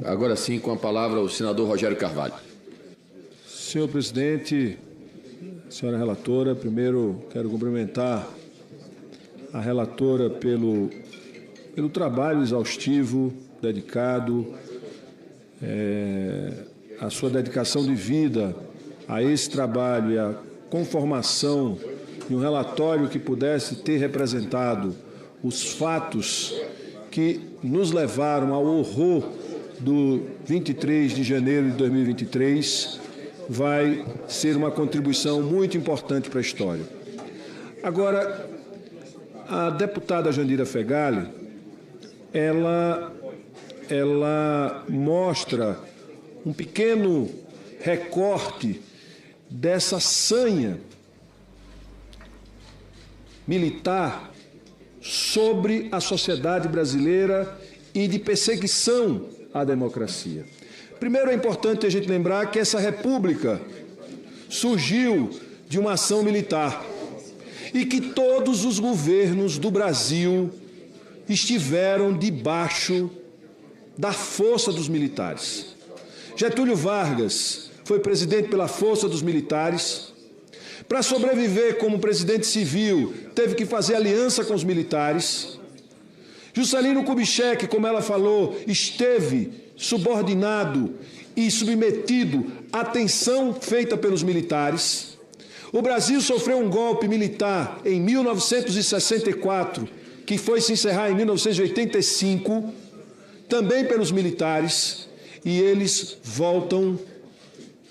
Agora sim, com a palavra, o senador Rogério Carvalho. Senhor presidente, senhora relatora, primeiro quero cumprimentar a relatora pelo trabalho exaustivo, dedicado, a sua dedicação de vida a esse trabalho e a conformação de um relatório que pudesse ter representado os fatos que nos levaram ao horror do 23 de janeiro de 2023, vai ser uma contribuição muito importante para a história. Agora, a deputada Jandira Fegali, ela mostra um pequeno recorte dessa sanha militar sobre a sociedade brasileira e de perseguição à democracia. Primeiro, é importante a gente lembrar que essa república surgiu de uma ação militar e que todos os governos do Brasil estiveram debaixo da força dos militares. Getúlio Vargas foi presidente pela força dos militares. Para sobreviver como presidente civil, teve que fazer aliança com os militares. Juscelino Kubitschek, como ela falou, esteve subordinado e submetido à tensão feita pelos militares. O Brasil sofreu um golpe militar em 1964, que foi se encerrar em 1985, também pelos militares, e eles voltam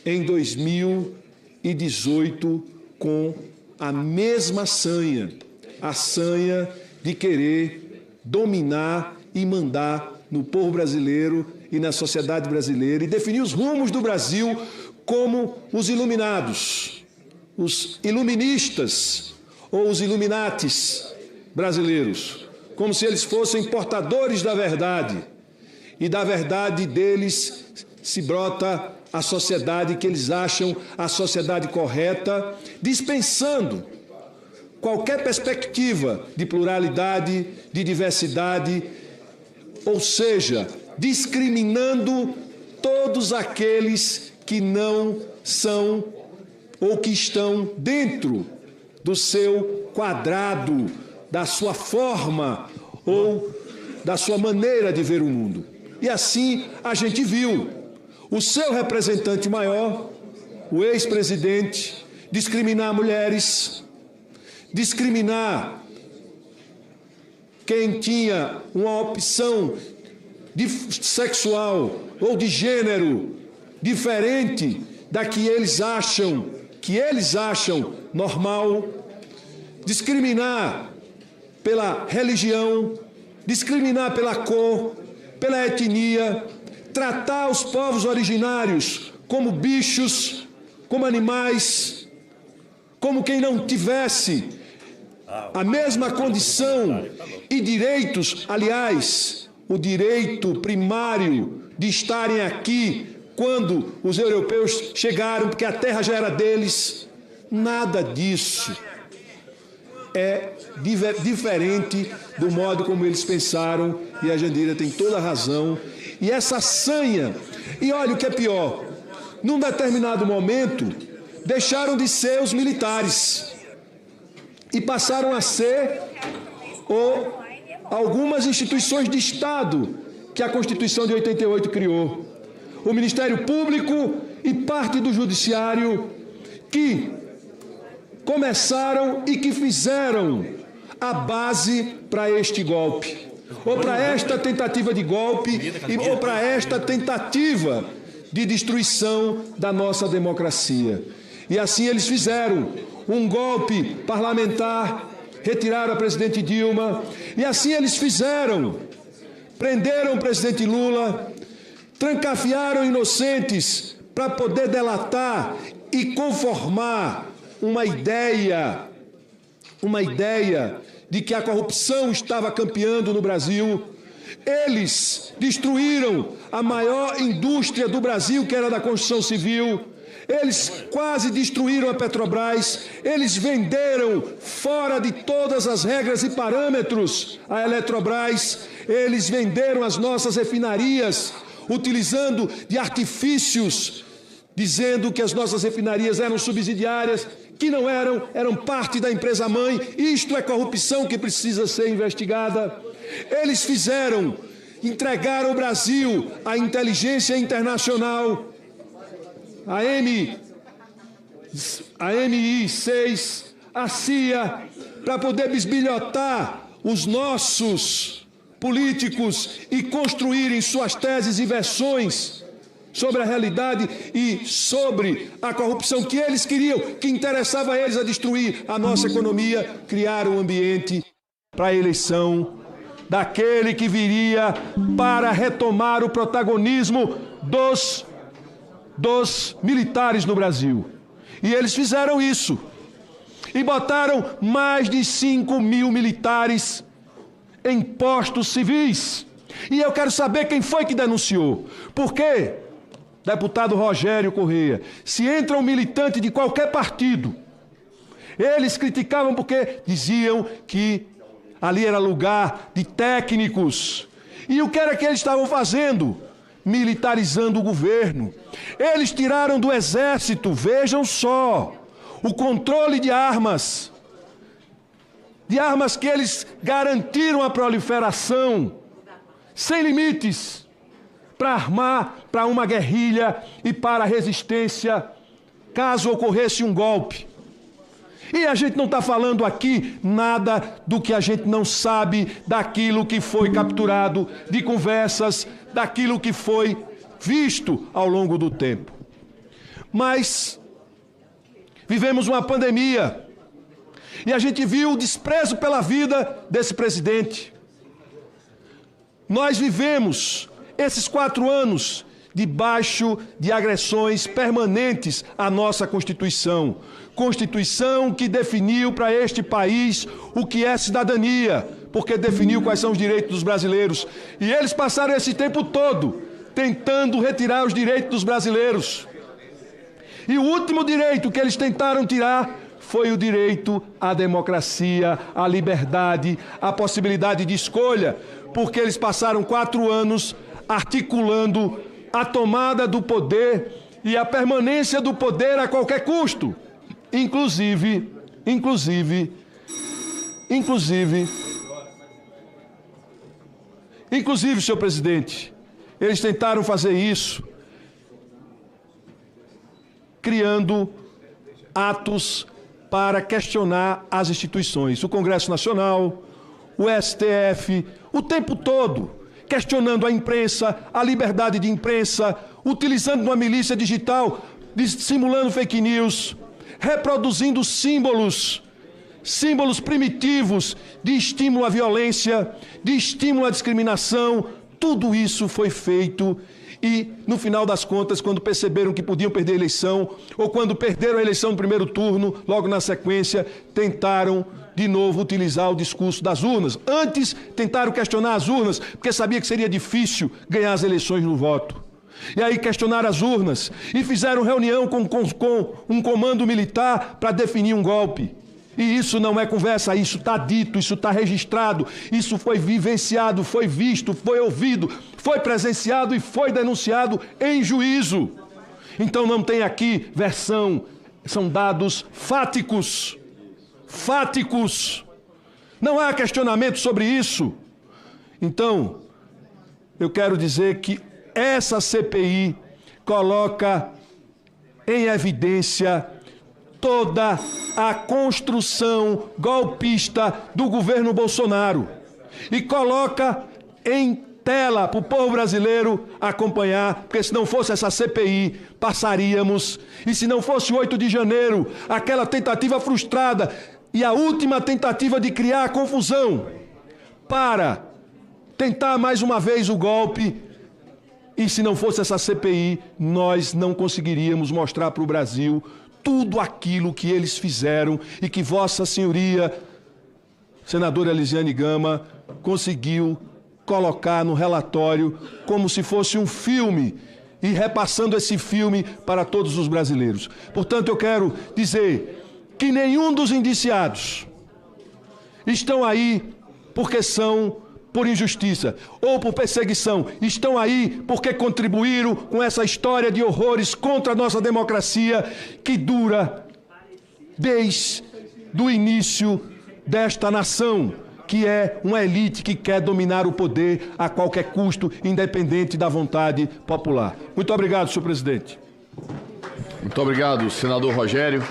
em 2018 com a mesma sanha, a sanha de querer dominar e mandar no povo brasileiro e na sociedade brasileira e definir os rumos do Brasil como os iluminados, os iluministas ou os iluminatis brasileiros, como se eles fossem portadores da verdade, e da verdade deles se brota a sociedade que eles acham a sociedade correta, dispensando qualquer perspectiva de pluralidade, de diversidade, ou seja, discriminando todos aqueles que não são ou que estão dentro do seu quadrado, da sua forma ou da sua maneira de ver o mundo. E assim a gente viu o seu representante maior, o ex-presidente, discriminar mulheres, discriminar quem tinha uma opção sexual ou de gênero diferente da que eles acham normal, discriminar pela religião, discriminar pela cor, pela etnia, tratar os povos originários como bichos, como animais, como quem não tivesse a mesma condição e direitos, aliás, o direito primário de estarem aqui quando os europeus chegaram, porque a terra já era deles. Nada disso é diferente do modo como eles pensaram, e a Jandira tem toda a razão. E essa sanha, e olha o que é pior, num determinado momento, deixaram de ser os militares e passaram a ser algumas instituições de Estado que a Constituição de 88 criou. O Ministério Público e parte do Judiciário, que começaram e que fizeram a base para este golpe, ou para esta tentativa de golpe, ou para esta tentativa de destruição da nossa democracia. E assim eles fizeram um golpe parlamentar, retiraram a presidente Dilma, e assim eles fizeram, prenderam o presidente Lula, trancafiaram inocentes para poder delatar e conformar uma ideia de que a corrupção estava campeando no Brasil. Eles destruíram a maior indústria do Brasil, que era da construção civil. Eles quase destruíram a Petrobras. Eles venderam fora de todas as regras e parâmetros a Eletrobras. Eles venderam as nossas refinarias. utilizando de artifícios, dizendo que as nossas refinarias eram subsidiárias, que não eram, eram parte da empresa-mãe. Isto é corrupção que precisa ser investigada. Eles entregaram o Brasil à inteligência internacional, a MI6, a CIA, para poder bisbilhotar os nossos políticos e construírem suas teses e versões sobre a realidade e sobre a corrupção que eles queriam, que interessava a eles a destruir a nossa economia, criar um ambiente para a eleição daquele que viria para retomar o protagonismo dos militares no Brasil. E eles fizeram isso. E botaram mais de 5.000 militares em postos civis. E eu quero saber quem foi que denunciou. Por quê? Deputado Rogério Correia, se entra um militante de qualquer partido, eles criticavam porque diziam que ali era lugar de técnicos. E o que era que eles estavam fazendo? Militarizando o governo. Eles tiraram do Exército, vejam só, o controle de armas que eles garantiram a proliferação, sem limites, para armar para uma guerrilha e para a resistência, caso ocorresse um golpe. E a gente não está falando aqui nada do que a gente não sabe, daquilo que foi capturado, de conversas, daquilo que foi visto ao longo do tempo. Mas vivemos uma pandemia e a gente viu o desprezo pela vida desse presidente. Nós vivemos esses 4 anos debaixo de agressões permanentes à nossa Constituição. Constituição que definiu para este país o que é cidadania, porque definiu quais são os direitos dos brasileiros. E eles passaram esse tempo todo tentando retirar os direitos dos brasileiros. E o último direito que eles tentaram tirar foi o direito à democracia, à liberdade, à possibilidade de escolha, porque eles passaram 4 anos articulando a tomada do poder e a permanência do poder a qualquer custo. Inclusive, senhor presidente, eles tentaram fazer isso criando atos para questionar as instituições, o Congresso Nacional, o STF, o tempo todo, questionando a imprensa, a liberdade de imprensa, utilizando uma milícia digital, simulando fake news, reproduzindo símbolos primitivos de estímulo à violência, de estímulo à discriminação. Tudo isso foi feito e, no final das contas, quando perceberam que podiam perder a eleição, ou quando perderam a eleição no primeiro turno, logo na sequência, tentaram de novo utilizar o discurso das urnas. Antes, tentaram questionar as urnas, porque sabia que seria difícil ganhar as eleições no voto. E aí questionaram as urnas e fizeram reunião com um comando militar para definir um golpe. E isso não é conversa, isso está dito, isso está registrado, isso foi vivenciado, foi visto, foi ouvido, foi presenciado e foi denunciado em juízo. Então não tem aqui versão, são dados fáticos. Não há questionamento sobre isso. Então, eu quero dizer que essa CPI coloca em evidência toda a construção golpista do governo Bolsonaro e coloca em tela para o povo brasileiro acompanhar, porque se não fosse essa CPI, passaríamos, e se não fosse o 8 de janeiro, aquela tentativa frustrada e a última tentativa de criar a confusão para tentar mais uma vez o golpe, e se não fosse essa CPI, nós não conseguiríamos mostrar para o Brasil tudo aquilo que eles fizeram e que Vossa Senhoria, senadora Elisiane Gama, conseguiu colocar no relatório como se fosse um filme e repassando esse filme para todos os brasileiros. Portanto, eu quero dizer que nenhum dos indiciados estão aí porque são por injustiça ou por perseguição, estão aí porque contribuíram com essa história de horrores contra a nossa democracia que dura desde o início desta nação, que é uma elite que quer dominar o poder a qualquer custo, independente da vontade popular. Muito obrigado, senhor presidente. Muito obrigado, senador Rogério.